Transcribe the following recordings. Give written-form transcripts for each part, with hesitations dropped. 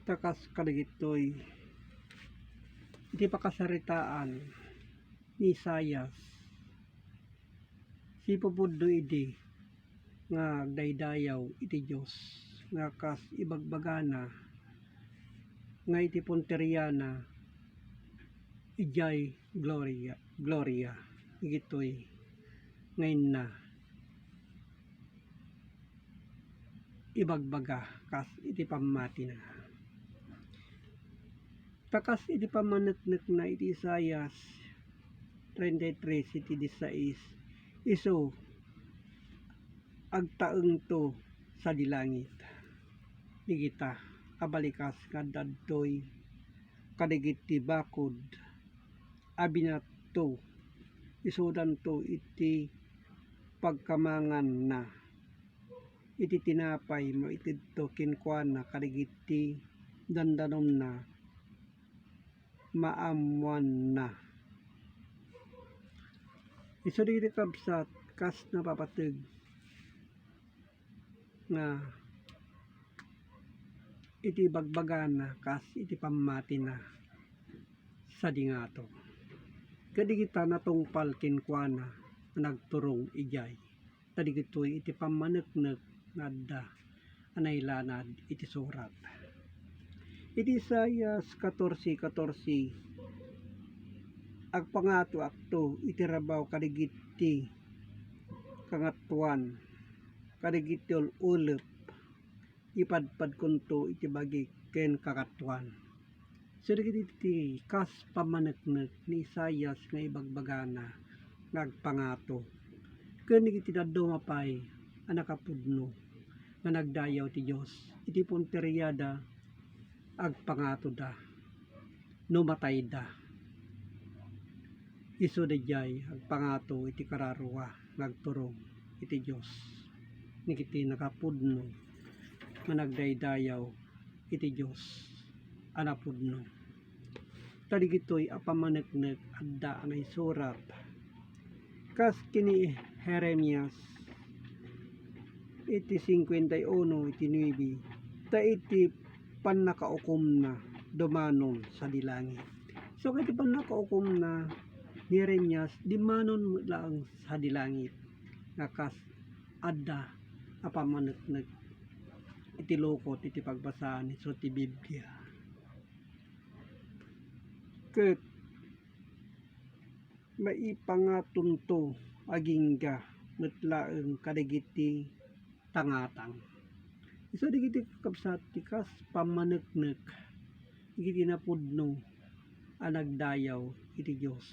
takas kaligitoy iti pakasaritaan ni Isaias si pupuddo idi nga daydayaw iti Dios nga kas ibagbagana nga iti punteriana ijay gloria igitoy ngayon na ibagbaga kas iti pamati na takas iti pamaneknek na iti Isaias 33 iti 16 iso agtaeng to sa dilangit digita abalikas kadadtoy kadigit ti bakod abinatto isudan to iti pagkamangan na iti tinapay mo itidto kinkuana kadigit ti dandanom na maamuan na iso digiti kabsat kas napapateg nga iti bagbagana kas iti pamati na sa dingato kadigita natungpal kinkuana nagturong ijay kadigitoy iti pamaneknek nadda anaylanad iti surat iti Isaias 14:14 agpangato akto iti rabaw kadigit ti kangatuan kadigit ti ulep ipadpad kunto iti bagi ken kakatuan so digiti kas pamaneknek ni Isaias nga ibagbagana nagpangato ken iti daddo mapay anakapudno nga nagdayaw ti Dios iti punteriada agpangato da no matay da iso dayjay agpangato iti kararua nagturong iti Dios nigiti nakapudno nga nagdaydayaw iti Dios anapudno tadigitoy apamaneknek adda anay surat kas kini Jeremias iti 51 iti 9 ta iti panakaukom na dumanon sa dilangit so iti panakaukom na ni Jeremias dimanon lang sa dilangit nga kas adda apamaneknek iti lokot iti pagbasaan so ti Biblia ket maipangatunto agingga metlaeng kadigiti tangatang iso digiti kabsat ti kas pamaneknek iti napudno anagdayaw iti Dios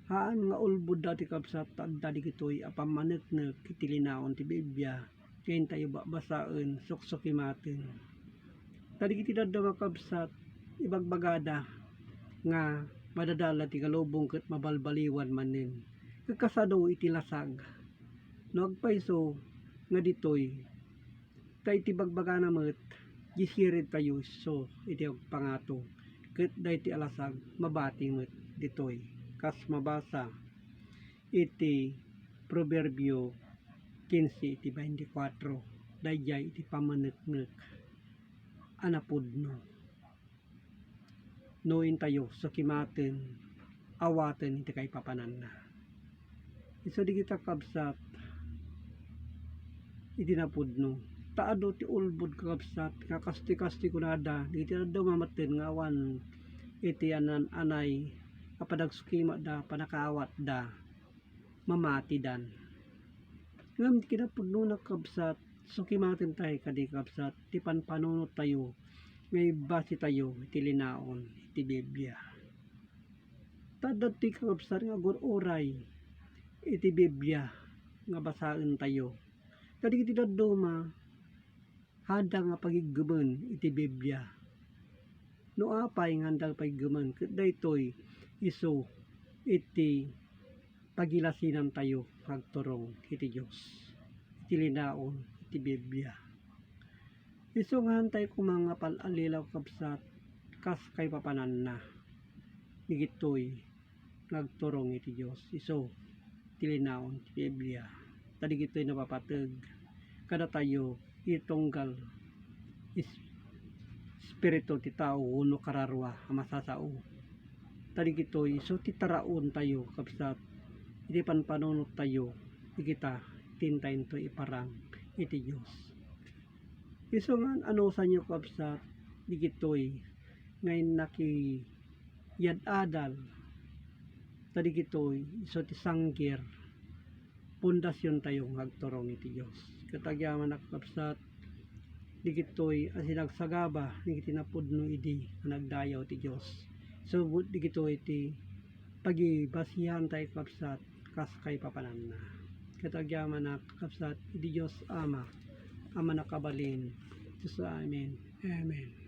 haan nga ulbod dati kabsat adda digitoy apamaneknek iti linaon ti Biblia ken tayo babasaen suksukimaten kadigiti dadda kabsat ibagbagada nga madadala ti galubong ket mabalbaliwan manen kakasado iti lasag no agpayso nga ditoy ta iti bagbagana met gisired tayo so iti pangato ket dayti alasag mabati met ditoy kas mabasa iti Proverbio 15 iti 24 dayjay iti pamaneknek anapudno noin tayo sukimaten awaten iti kay papanan na iso digita kabsat iti napudno taado ti ulbod kakabsat nga kasti kunada iti adda mamaten nga awan iti anay kapadagsukima da panakaawat da mamati dan ngam kinapudno na kabsat sukimaten tayo kadi kabsat ti panpanunot tayo ngay base tayo iti linaon iti Biblia tadad ti kakabsat nga agur-uray iti Biblia nga basaen tayo kadigiti daddo ma handa nga pagiggemen iti Biblia no apay nga handa pagiggemen ket daytoy iso iti pagilasinan tayo pagturong iti Dios iti linaon iti Biblia iso nga hantay ko mga palalilaw kabsat kas kay papanan na digitoy nagturong iti Dios iso iti linaon iti Biblia tadigitoy napapateg kada tayo itunggal espiritu ti tao uno kararwa masasao. Tadi kitoy so titaraon tayo kapsat iti panpanunot tayo di kita tintayin to iparang iti Diyos. Iso nga ano sa inyo kapsat di kitoy ngayon yadadal tadi kitoy iso ti sanggir pundasyon tayo agturong iti Diyos. Katagyaman nakapsat di kitoy asinagsagaba ni tinapudno idi nagdayaw ti Diyos. So di kitoy ti pagibasihan tayo kapsat kas kay papanan na. Katagyaman nakapsat idi Diyos ama nakabalin. Sa amin. Amen.